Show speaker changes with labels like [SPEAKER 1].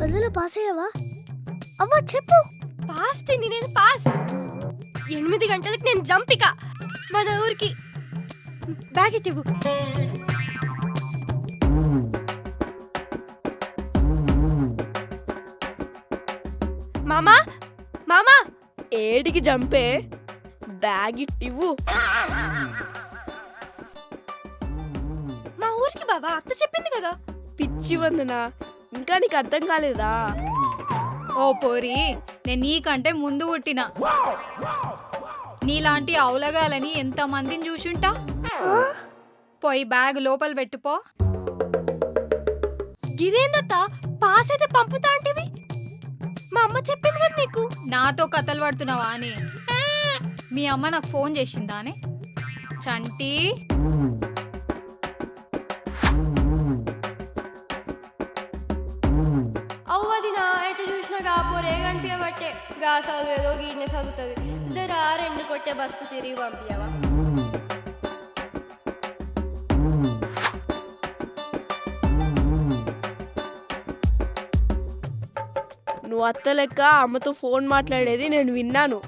[SPEAKER 1] బదులు పాస్ అయ్యావా? అవ్వ చెప్పు.
[SPEAKER 2] పాస్ తిని నేను పాస్. 8 గంటలకు నేను జంపిక మన ఊరికి. బ్యాగ్ ఇవ్వు. మామా మామా ఏడికి జంపే, బ్యాగ్ ఇవ్వు. మా ఊరికి బాబా, అత్త చెప్పింది కదా. పిచ్చి వందనా, ఇంకా నీకు అర్థం కాలేదా?
[SPEAKER 3] ఓ పోరి, నేను నీకంటే ముందు పుట్టిన. నీలాంటి అవులగాలని ఎంతమందిని చూసుంటా. పోయి బ్యాగ్ లోపల పెట్టుపో.
[SPEAKER 2] గిదేందత్త, పాస్ అయితే పంపుతా అంటివి? మా అమ్మ చెప్పింది కదా నీకు.
[SPEAKER 3] నాతో కథలు పడుతున్నావా అని? మీ అమ్మ నాకు ఫోన్ చేసిందా అని? చంటి
[SPEAKER 2] అవ్వదినా, ఎటు చూసినా కాపోరే కనిపించబట్టే. గా చదువు ఏదో గీడనే చదువుతుంది. జరా 2 కొట్టే బస్కు తిరిగి పంపించవా? నువ్వు అత్త లెక్క అమ్మతో ఫోన్ మాట్లాడేది నేను విన్నాను.